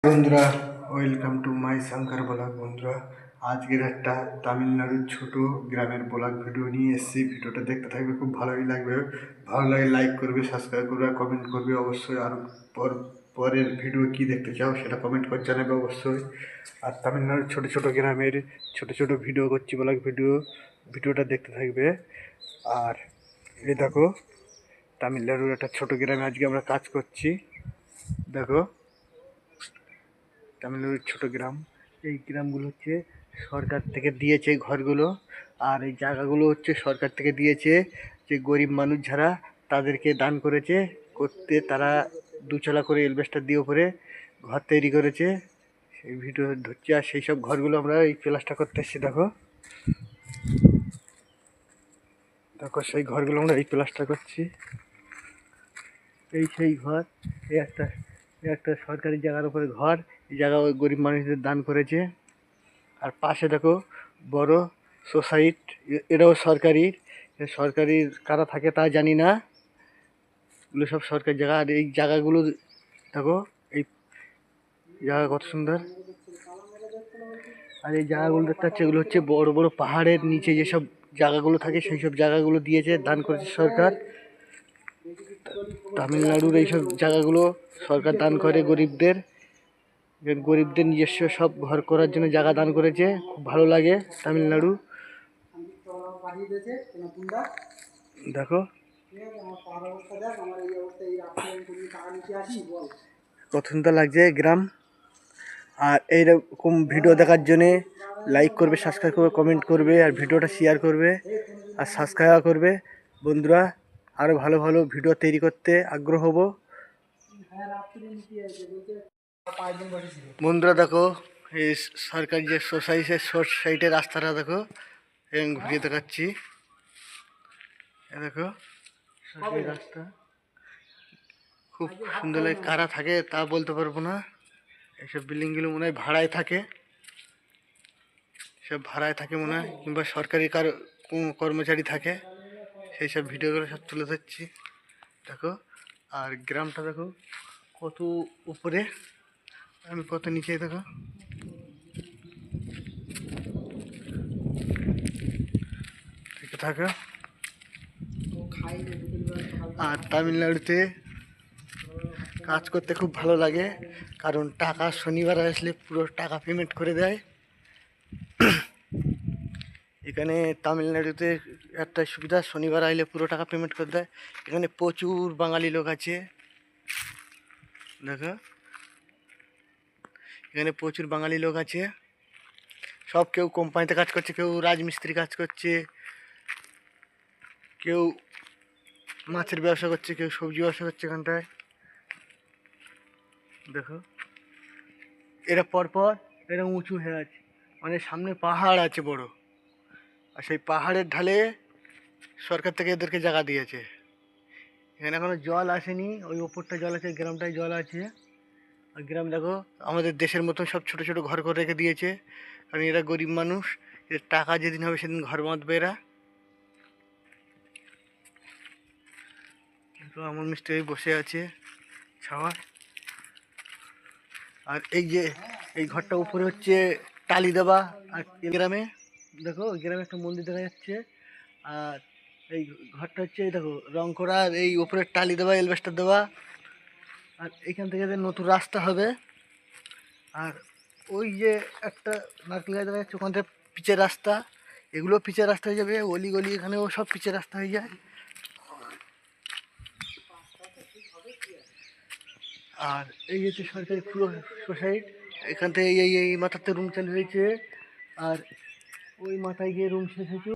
বন্ধুরা, welcome to my Shankar blog. বন্ধুরা, আজকের একটা তামিলনাড়ুর ছোট গ্রামের ব্লগ ভিডিও নিয়ে এসেছি। ভিডিওটা দেখতে থাকবে, খুব ভালোই লাগবে। ভালো লাগে লাইক করবে, সাবস্ক্রাইব করবে আর কমেন্ট করবে অবশ্যই। আর পরের ভিডিও কি দেখতে চাও সেটা কমেন্ট করে জানাবে অবশ্যই। আর তামিলনাড়ুর ছোট ছোট গ্রামের ছোট ছোট ভিডিও করছি, ব্লগ ভিডিওটা দেখতে থাকবে। আর এই দেখো, তামিলনাড়ুর একটা ছোট গ্রামে আজকে আমরা কাজ করছি। দেখো, তামিলনাড়ুর ছোট গ্রাম। এই গ্রামগুলো হচ্ছে সরকার থেকে দিয়েছে এই ঘরগুলো, আর এই জায়গাগুলো হচ্ছে সরকার থেকে দিয়েছে। যে গরিব মানুষ যারা, তাদেরকে দান করেছে করতে, তারা দুচালা করে এলবেস্টার দিয়ে উপরে ঘর তৈরি করেছে। সেই ভিডিও ধরছি, আর সেই সব ঘরগুলো আমরা এই প্লাস্টার করতে এসেছি। দেখো দেখো, সেই ঘরগুলো আমরা এই প্লাস্টার করছি। এই সেই ঘর, এই একটা সরকারি জায়গার উপরে ঘর। এই জায়গা ওই গরিব মানুষদের দান করেছে। আর পাশে দেখো বড় সোসাইটি, এটাও সরকারি। সরকারির কারা থাকে তা জানি না, এগুলো সব সরকারি জায়গা। আর এই জায়গাগুলো দেখো, এই জায়গা কত সুন্দর। আর এই জায়গাগুলো দেখতে পাচ্ছি, এগুলো হচ্ছে বড় বড় পাহাড়ের নিচে যেসব জায়গাগুলো থাকে, সেই সব জায়গাগুলো দিয়েছে, দান করেছে সরকার। তামিলনাড়ুর এইসব জায়গাগুলো সরকার দান করে গরিবদের। গরিবদের নিজস্ব সব ঘর করার জন্য জায়গা দান করেছে। খুব ভালো লাগে তামিলনাড়ু। দেখো কত সুন্দর লাগছে গ্রাম। আর এইরকম ভিডিও দেখার জন্যে লাইক করবে, সাবস্ক্রাইব করবে, কমেন্ট করবে, আর ভিডিওটা শেয়ার করবে আর সাবস্ক্রাইব করবে। বন্ধুরা, আরও ভালো ভালো ভিডিও তৈরি করতে আগ্রহ হব। বন্ধুরা দেখো, এই সরকারি যে সোসাইটির রাস্তাটা দেখো, ঘুরিয়ে দেখাচ্ছি। দেখো সরকারি রাস্তা, খুব সুন্দর লাগে। কারা থাকে তা বলতে পারবো না। এইসব বিল্ডিংগুলো মনে হয় ভাড়ায় থাকে, সব ভাড়ায় থাকে মনে হয়, কিংবা সরকারি কর্মচারী থাকে। সেই সব ভিডিওগুলো সব তুলে ধরছি। দেখো, আর গ্রামটা দেখো কত উপরে, আমি কত নিচে। দেখো ঠিক থাকে। আর তামিলনাড়ুতে কাজ করতে খুব ভালো লাগে, কারণ টাকা শনিবার আসলে পুরো টাকা পেমেন্ট করে দেয়। এখানে তামিলনাড়ুতে একটা সুবিধা, শনিবার আইলে পুরো টাকা পেমেন্ট করে দেয়। এখানে প্রচুর বাঙালি লোক আছে। দেখো, এখানে প্রচুর বাঙালি লোক আছে। সব কেউ কোম্পানিতে কাজ করছে, কেউ রাজমিস্ত্রি কাজ করছে, কেউ মাছের ব্যবসা করছে, কেউ সবজি ব্যবসা করছে এখানটায়। দেখো, এরা পরপর এরা উঁচু হয়ে আছে, মানে সামনে পাহাড় আছে বড়। আর সেই পাহাড়ের ঢালে সরকার থেকে এদেরকে জায়গা দিয়েছে। এখানে এখনো জল আসেনি, ওই ওপরটা জল আছে, গ্রামটায় জল আছে। আর গ্রাম দেখো, আমাদের দেশের মতন সব ছোট ছোট ঘর করে রেখে দিয়েছে, কারণ এরা গরিব মানুষ। এর টাকা যেদিন হবে সেদিন ঘর বাঁধবে এরা। কিন্তু আমার মিস্ত্রি বসে আছে ছাওয়া। আর এই যে এই ঘরটা উপরে হচ্ছে টালি দেওয়া। আর গ্রামে দেখো, ওই গ্রামে একটা মন্দির দেখা যাচ্ছে। আর এই ঘরটা হচ্ছে, এই দেখো রং করা, আর এই উপরে টালি দেওয়া, এলবেস্টার দেওয়া। আর এখান থেকে নতুন রাস্তা হবে। আর ওই যে একটা নারকেল গাছ দেখা যাচ্ছে, ওখান থেকে পিচের রাস্তা। এগুলো পিচের রাস্তা হয়ে যাবে, অলি গলি এখানেও সব পিচের রাস্তা হয়ে যায়। আর এই হচ্ছে সরকারি পুরো সোসাইটি। এখান থেকে এই মাথাতে রুম চালু হয়েছে, আর ওই মাথায় গিয়ে রুম শেষ হয়েছে।